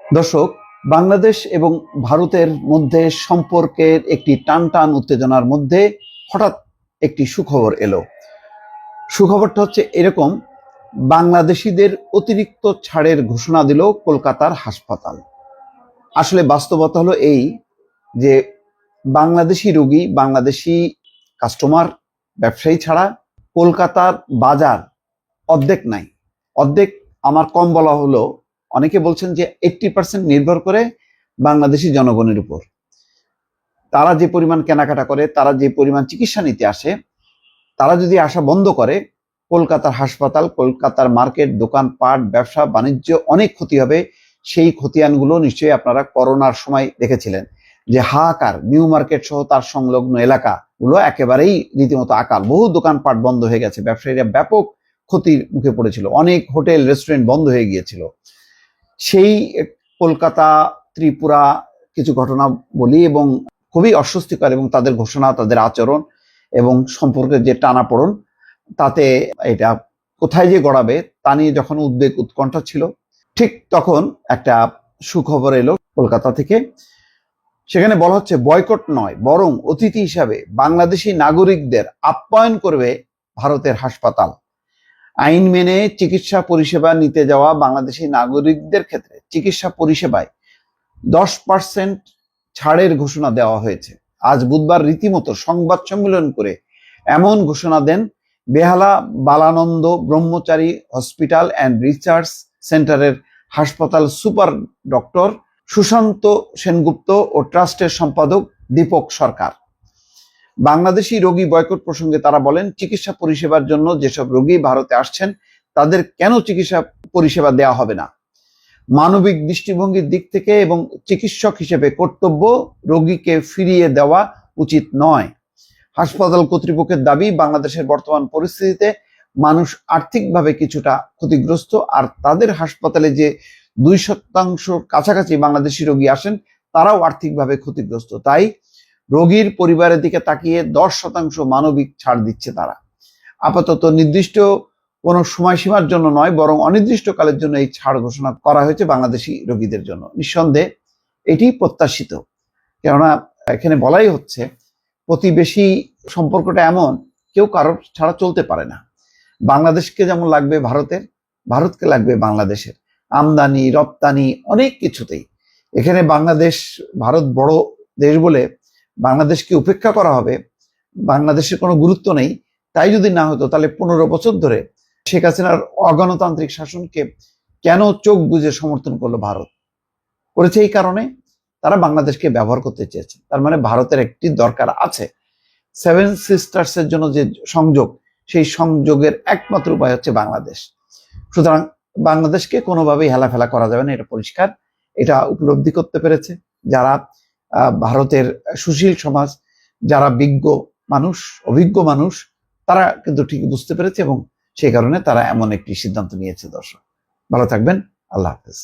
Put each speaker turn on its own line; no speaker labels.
দর্শক, বাংলাদেশ এবং ভারতের মধ্যে সম্পর্কের একটি টানটান উত্তেজনার মধ্যে হঠাৎ একটি সুখবর এলো। সুখবরটা হচ্ছে এরকম: বাংলাদেশিদের অতিরিক্ত ছাড়ের ঘোষণা দিল কলকাতার হাসপাতাল। আসলে বাস্তবতা হলো এই যে বাংলাদেশি রোগী, বাংলাদেশি কাস্টমার, ব্যবসায়ী ছাড়া কলকাতার বাজার অর্ধেক নাই। অর্ধেক আমার কম বলা হলো, অনেকে বলছেন যে 80% নির্ভর করে বাংলাদেশি জনগণের উপর। তারা যে পরিমাণ কেনাকাটা করে, তারা যে পরিমাণ চিকিৎসা নিতে আসে, তারা যদি আসা বন্ধ করে, কলকাতার হাসপাতাল, কলকাতার মার্কেট, দোকানপাট, ব্যবসা বাণিজ্য অনেক ক্ষতি হবে। সেই খতিয়ানগুলো নিশ্চয়ই আপনারা করোনার সময় দেখেছিলেন যে হাহাকার, নিউ মার্কেট সহ তার সংলগ্ন এলাকাগুলো একেবারেই রীতিমতো আকাল। বহু দোকানপাট বন্ধ হয়ে গেছে, ব্যবসায়ীরা ব্যাপক ক্ষতির মুখে পড়েছিল, অনেক হোটেল রেস্টুরেন্ট বন্ধ হয়ে গিয়েছিল। সেই কলকাতা, ত্রিপুরা কিছু ঘটনা বলি, এবং খুবই অস্বস্তিকর, এবং তাদের ঘোষণা, তাদের আচরণ এবং সম্পর্কের যে টানাপোড়েন, তাতে এটা কোথায় যে গড়াবে তা নিয়ে যখন উদ্বেগ উৎকণ্ঠা ছিল, ঠিক তখন একটা সুখবর এলো কলকাতা থেকে। সেখানে বলা হচ্ছে বয়কট নয়, বরং অতিথি হিসাবে বাংলাদেশি নাগরিকদের আপ্যায়ন করবে ভারতের হাসপাতাল। আইন মেনে চিকিৎসা পরিষেবা নিতে যাওয়া বাংলাদেশি নাগরিকদের ক্ষেত্রে চিকিৎসা পরিষেবায় 10% ছাড়ের ঘোষণা দেওয়া হয়েছে। আজ বুধবার রীতিমতো সংবাদ সম্মেলন করে এমন ঘোষণা দেন বেহালা বালানন্দ ব্রহ্মচারী হসপিটাল অ্যান্ড রিসার্চ সেন্টারের হাসপাতাল সুপার ডক্টর সুশান্ত সেনগুপ্ত ও ট্রাস্টের সম্পাদক দীপক সরকার। বাংলাদেশি রোগী বয়কট প্রসঙ্গে তারা বলেন, চিকিৎসা পরিষেবার জন্য যেসব রোগী ভারতে আসছেন তাদের কেন চিকিৎসা পরিষেবা দেওয়া হবে না? মানবিক দৃষ্টিভঙ্গির দিক থেকে এবং চিকিৎসক হিসেবে কর্তব্য রোগীকে ফিরিয়ে দেওয়া উচিত নয়। হাসপাতাল কর্তৃপক্ষের দাবি, বাংলাদেশের বর্তমান পরিস্থিতিতে মানুষ আর্থিকভাবে কিছুটা ক্ষতিগ্রস্ত, আর তাদের হাসপাতালে যে 2% কাছাকাছি বাংলাদেশি রোগী আসেন তারাও আর্থিকভাবে ক্ষতিগ্রস্ত। তাই রোগীর পরিবারের দিকে তাকিয়ে 10% মানবিক ছাড় দিচ্ছে তারা। আপাতত নির্দিষ্ট কোনো সময়সীমার জন্য নয়, বরং অনির্দিষ্টকালের জন্য এই ছাড় ঘোষণা করা হয়েছে বাংলাদেশি রোগীদের জন্য। নিঃসন্দেহে এটি প্রত্যাশিত, কেননা এখানে বলাই হচ্ছে প্রতিবেশী সম্পর্কটা এমন, কেউ কারোর ছাড়া চলতে পারে না। বাংলাদেশকে যেমন লাগবে ভারতের, ভারতকে লাগবে বাংলাদেশের। আমদানি রপ্তানি অনেক কিছুতেই এখানে বাংলাদেশ, ভারত বড় দেশ বলে বাংলাদেশকে উপেক্ষা করা হবে, বাংলাদেশের কোনো গুরুত্ব নেই, তাই যদি না হতো তাহলে 15 বছর ধরে শেখ হাসিনার অগণতান্ত্রিক শাসনকে কেন চোখ বুজে সমর্থন করলো ভারত? করেছে এই কারণে তারা বাংলাদেশকে ব্যবহার করতে চেয়েছে। তার মানে ভারতের একটি দরকার আছে। 7 সিস্টার্সের জন্য যে সংযোগ, সেই সংযোগের একমাত্র উপায় হচ্ছে বাংলাদেশ। সুতরাং বাংলাদেশকে কোনোভাবেই হেলাফেলা করা যাবে না, এটা পরিষ্কার। এটা উপলব্ধি করতে পেরেছে যারা ভারতের সুশীল সমাজ, যারা বিজ্ঞ মানুষ, অভিজ্ঞ মানুষ, তারা কিন্তু ঠিক বুঝতে পেরেছে, এবং সেই কারণে তারা এমন একটি সিদ্ধান্ত নিয়েছে। দর্শক, ভালো থাকবেন। আল্লাহ হাফেজ।